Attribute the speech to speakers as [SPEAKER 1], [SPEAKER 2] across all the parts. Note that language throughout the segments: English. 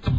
[SPEAKER 1] Hello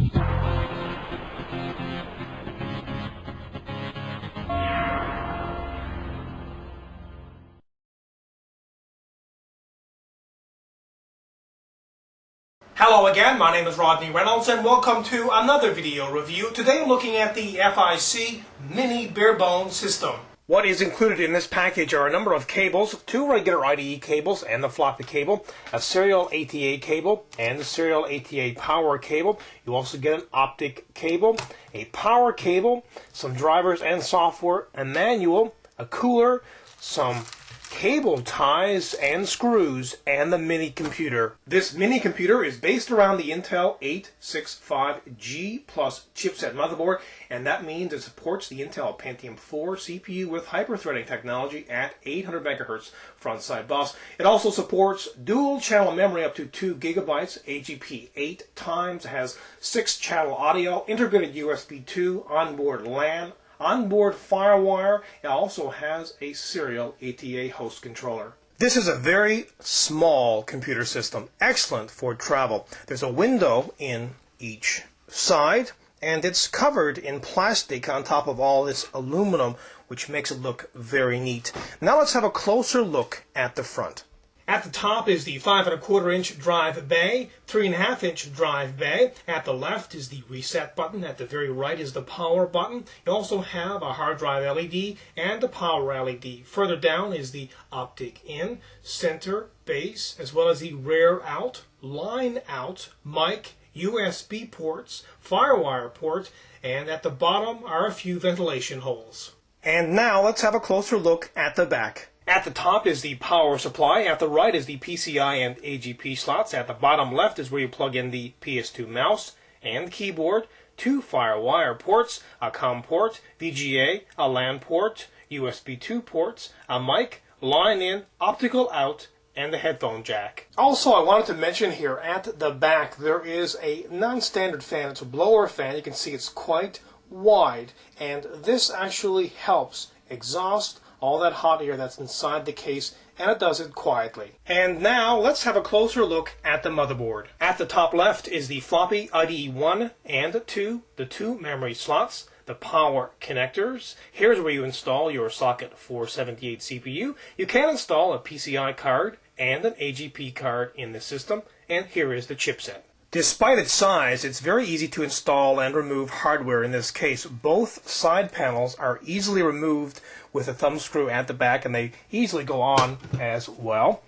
[SPEAKER 1] again, my name is Rodney Reynolds and welcome to another video review. Today looking at the FIC Mini Barebone system. What is included in this package are a number of cables, 2 regular IDE cables and the floppy cable, a serial ATA cable and the serial ATA power cable. You also get an optic cable, a power cable, some drivers and software, a manual, a cooler, some cable ties and screws, and the mini computer. This mini computer is based around the Intel 865G Plus chipset motherboard, and that means it supports the Intel Pentium 4 CPU with hyper-threading technology at 800 MHz front-side bus. It also supports dual-channel memory up to 2 GB, AGP 8 times, has 6-channel audio, integrated USB 2, onboard LAN, onboard FireWire. It also has a serial ATA host controller. This is a very small computer system, excellent for travel. There's a window in each side, and it's covered in plastic on top of all this aluminum, which makes it look very neat. Now let's have a closer look at the front. At the top is the 5¼ drive bay, 3½ drive bay. At the left is the reset button. At the very right is the power button. You also have a hard drive LED and a power LED. Further down is the optic in, center, base, as well as the rear out, line out, mic, USB ports, FireWire port, and at the bottom are a few ventilation holes. And now let's have a closer look at the back. At the top is the power supply. At the right is the PCI and AGP slots. At the bottom left is where you plug in the PS2 mouse and keyboard, 2 FireWire ports, a COM port, VGA, a LAN port, USB 2 ports, a mic, line in, optical out, and the headphone jack. Also, I wanted to mention here at the back there is a non-standard fan. It's a blower fan. You can see it's quite wide, and this actually helps exhaust all that hot air that's inside the case, and it does it quietly. And now let's have a closer look at the motherboard. At the top left is the floppy IDE 1 and 2, the 2 memory slots, the power connectors. Here's where you install your socket 478 CPU. You can install a PCI card and an AGP card in the system, and here is the chipset. Despite its size, it's very easy to install and remove hardware in this case. Both side panels are easily removed with a thumb screw at the back, and they easily go on as well.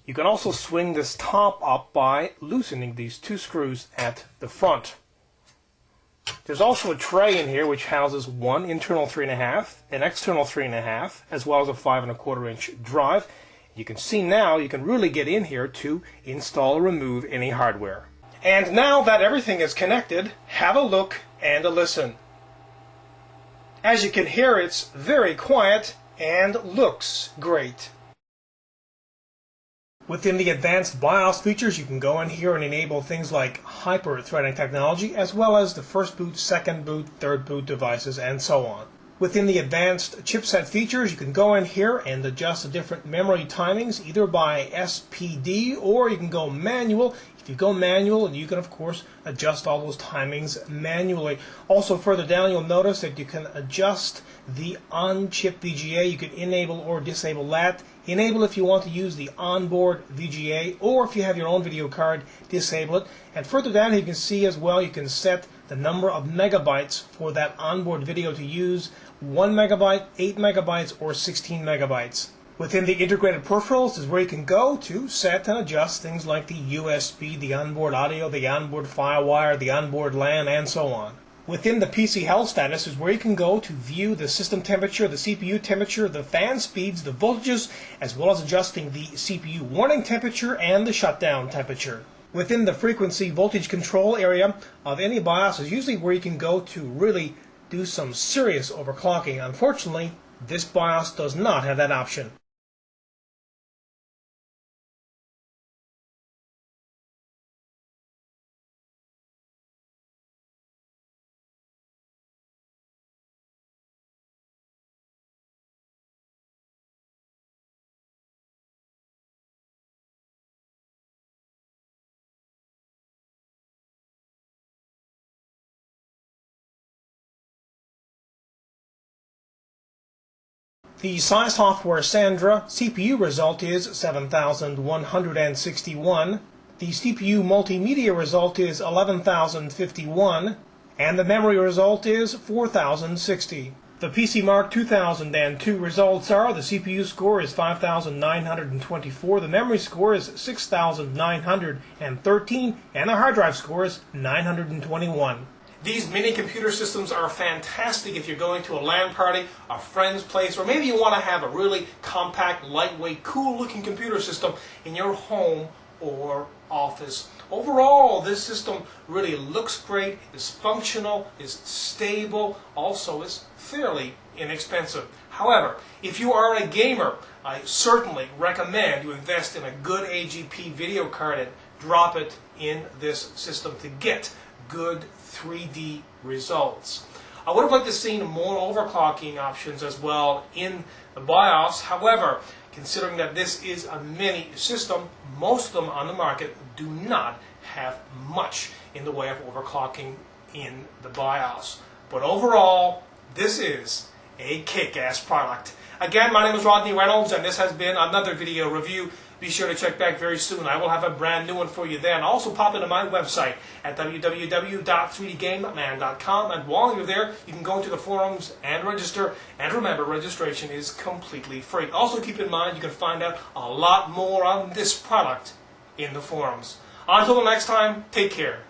[SPEAKER 1] You can also swing this top up by loosening these 2 screws at the front. There's also a tray in here which houses one internal 3½, an external 3½, as well as a 5¼ drive. You can see now you can really get in here to install or remove any hardware. And now that everything is connected, have a look and a listen. As you can hear, it's very quiet and looks great. Within the advanced BIOS features, you can go in here and enable things like hyper-threading technology, as well as the first boot, second boot, third boot devices, and so on. Within the advanced chipset features, you can go in here and adjust the different memory timings, either by SPD or you can go manual. If you go manual, you can of course adjust all those timings manually. Also further down, you'll notice that you can adjust the on-chip VGA. You can enable or disable that. Enable if you want to use the onboard VGA, or if you have your own video card, disable it. And further down, you can see as well, you can set the number of megabytes for that onboard video to use: 1 megabyte, 8 megabytes, or 16 megabytes. Within the integrated peripherals is where you can go to set and adjust things like the USB, the onboard audio, the onboard FireWire, the onboard LAN, and so on. Within the PC health status is where you can go to view the system temperature, the CPU temperature, the fan speeds, the voltages, as well as adjusting the CPU warning temperature and the shutdown temperature. Within the frequency voltage control area of any BIOS is usually where you can go to really do some serious overclocking. Unfortunately, this BIOS does not have that option. The SI software Sandra CPU result is 7,161. The CPU multimedia result is 11,051. And the memory result is 4,060. The PC Mark 2002 results are: the CPU score is 5,924, the memory score is 6,913, and the hard drive score is 921. These mini computer systems are fantastic if you're going to a LAN party, a friend's place, or maybe you want to have a really compact, lightweight, cool-looking computer system in your home or office. Overall, this system really looks great, is functional, is stable, also is fairly inexpensive. However, if you are a gamer, I certainly recommend you invest in a good AGP video card and drop it in this system to get good 3D results. I would have liked to see more overclocking options as well in the BIOS. However, considering that this is a mini system, most of them on the market do not have much in the way of overclocking in the BIOS. But overall, this is a kick-ass product. Again, my name is Rodney Reynolds, and this has been another video review. Be sure to check back very soon. I will have a brand new one for you then. Also pop into my website at www.3dgameman.com, and while you're there, you can go into the forums and register. And remember, registration is completely free. Also keep in mind, you can find out a lot more on this product in the forums. Until the next time, take care.